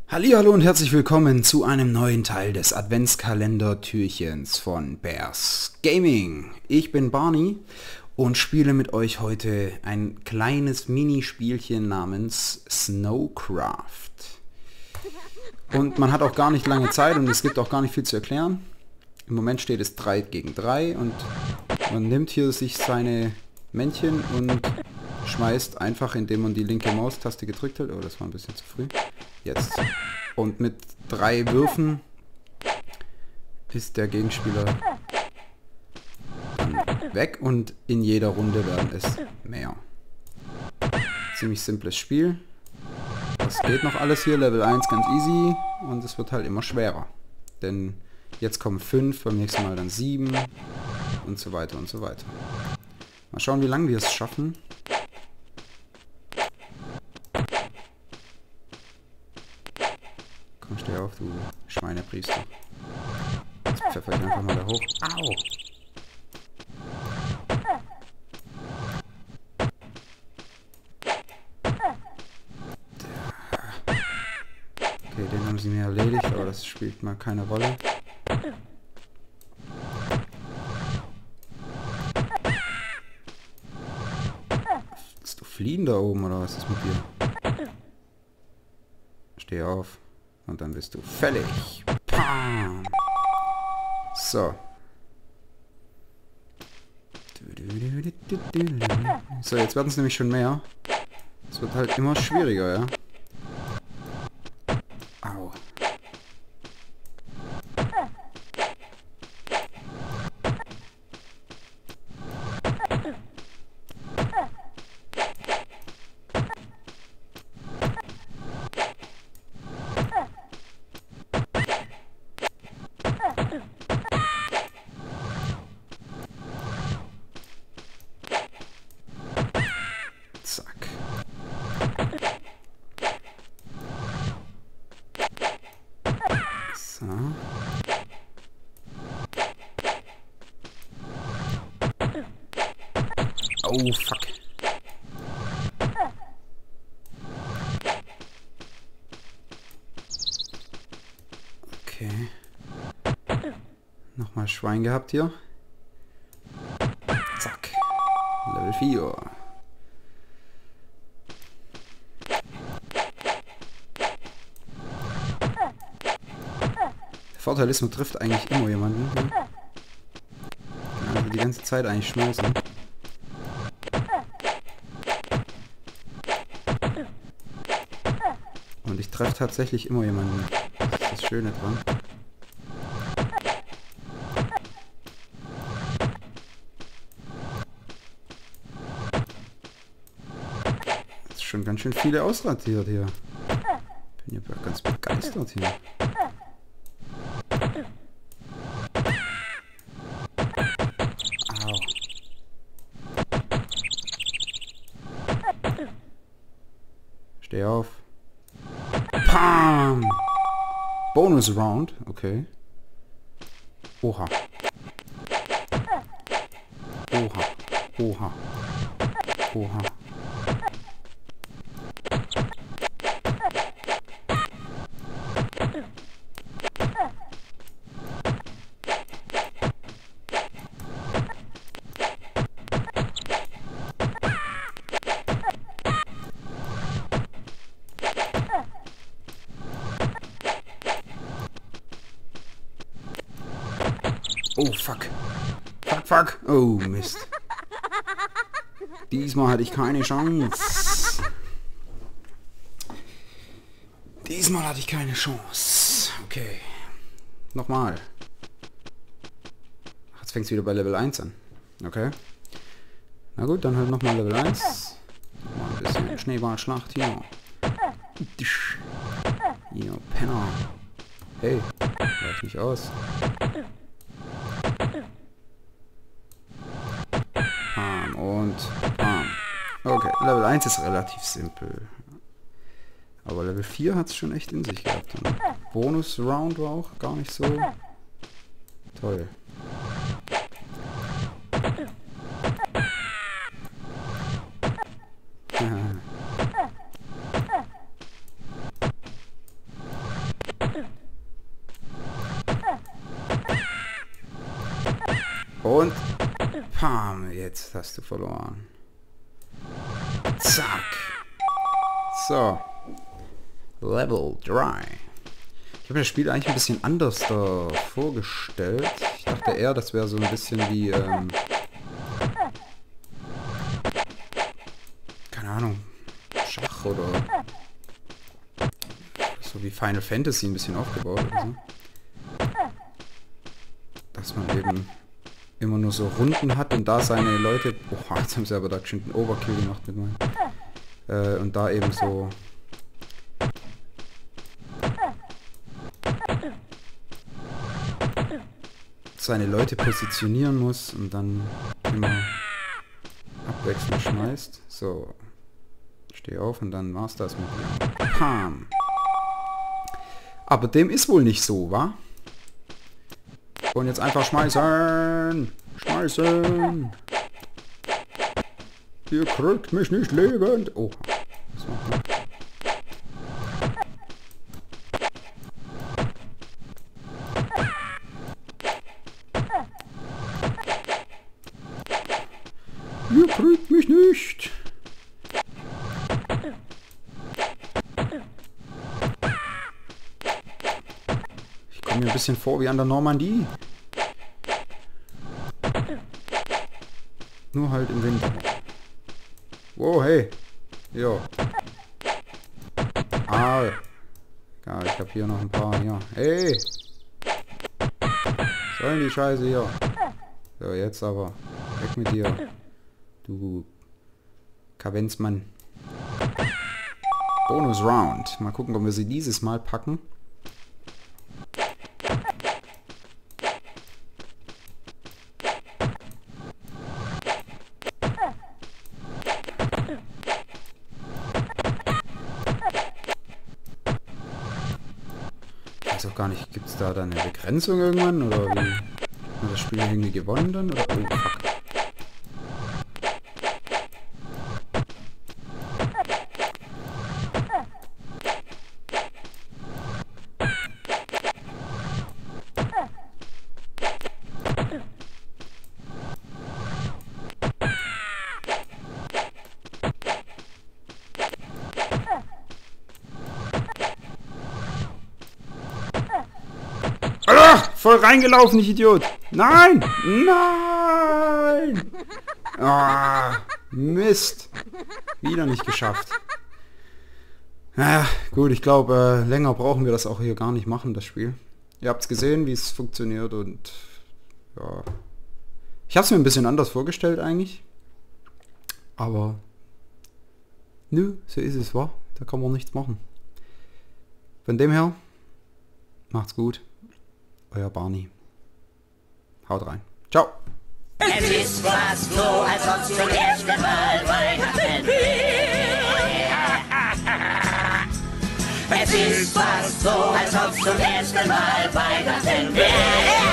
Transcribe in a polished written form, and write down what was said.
Hallihallo und herzlich willkommen zu einem neuen Teil des Adventskalender-Türchens von Bears Gaming. Ich bin Barney und spiele mit euch heute ein kleines Minispielchen namens Snowcraft. Und man hat auch gar nicht lange Zeit und es gibt auch gar nicht viel zu erklären. Im Moment steht es 3 gegen 3 und man nimmt hier sich seine Männchen und schmeißt einfach, indem man die linke Maustaste gedrückt hat. Oh, das war ein bisschen zu früh. Jetzt. Und mit 3 Würfen ist der Gegenspieler dann weg und in jeder Runde werden es mehr. Ziemlich simples Spiel. Das geht noch alles hier, Level 1 ganz easy und es wird halt immer schwerer. Denn jetzt kommen 5, beim nächsten Mal dann 7 und so weiter und so weiter. Mal schauen, wie lange wir es schaffen. Komm, steh auf, du Schweinepriester. Jetzt pfeffer ich einfach mal da hoch. Au! Okay, den haben sie mir erledigt, aber das spielt mal keine Rolle. Willst du fliehen da oben oder was ist mit dir? Steh auf. Und dann bist du fällig. Pam. So. So, jetzt werden es nämlich schon mehr. Es wird halt immer schwieriger, ja. Au. Zack. So. Oh, fuck. Okay. Nochmal Schwein gehabt hier. Zack. Level 4. Der Vorteil ist, man trifft eigentlich immer jemanden. Ne? Also die ganze Zeit eigentlich schmeißen. Und ich treffe tatsächlich immer jemanden. Das ist das Schöne dran. Das ist schon ganz schön viele ausradiert hier. Bin ja ganz begeistert hier. Au. Steh auf. Pam! Bonus Round, okay. Oha. Oha. Oha. Oha. Oh, fuck. Fuck, fuck. Oh, Mist. Diesmal hatte ich keine Chance. Diesmal hatte ich keine Chance. Okay. Nochmal. Jetzt fängt es wieder bei Level 1 an. Okay. Na gut, dann halt nochmal Level 1. Nochmal ein bisschen Schneeballschlacht hier. Hier, Penner. Hey, lauf nicht aus. Bam und bam. Okay, Level 1 ist relativ simpel. Aber Level 4 hat es schon echt in sich gehabt. Und Bonus-Round war auch gar nicht so toll. Und pam, jetzt hast du verloren. Zack. So. Level 3. Ich habe das Spiel eigentlich ein bisschen anders da vorgestellt. Ich dachte eher, das wäre so ein bisschen wie, keine Ahnung, Schach oder so wie Final Fantasy ein bisschen aufgebaut oder so. Dass man eben immer nur so Runden hat und da seine Leute... Boah, jetzt haben sie aber da schon den Overkill gemacht mit meinem. Und da eben so... seine Leute positionieren muss und dann immer abwechselnd schmeißt. So. Steh auf und dann war's das mit dir. Pam. Aber dem ist wohl nicht so, wa? Und jetzt einfach schmeißen! Schmeißen! Ihr kriegt mich nicht lebend! Oh, was macht man? Ihr kriegt mich nicht! Ich komme mir ein bisschen vor wie an der Normandie. Nur halt im Winter. Wow, hey. Jo. Ah. Ja, ich habe hier noch ein paar. Ja. Hey. Sollen die Scheiße hier. So, jetzt aber. Weg mit dir. Du Kavenzmann. Bonus Round. Mal gucken, ob wir sie dieses Mal packen. Ich weiß auch gar nicht, gibt es da dann eine Begrenzung irgendwann? Oder wie? Hat das Spiel irgendwie gewonnen dann? Oder? Oh, fuck. Voll reingelaufen, ich Idiot. Nein! Nein! Ah, Mist. Wieder nicht geschafft. Naja, gut, ich glaube, länger brauchen wir das auch hier gar nicht machen, das Spiel. Ihr habt es gesehen, wie es funktioniert und ja. Ich habe es mir ein bisschen anders vorgestellt eigentlich. Aber nö, so ist es, wa? Da kann man nichts machen. Von dem her, macht's gut. Euer Barney. Haut rein. Ciao. Es ist fast so, als ob zum ersten Mal Weihnachten wäre. Es ist fast so, als ob zum ersten Mal Weihnachten wäre.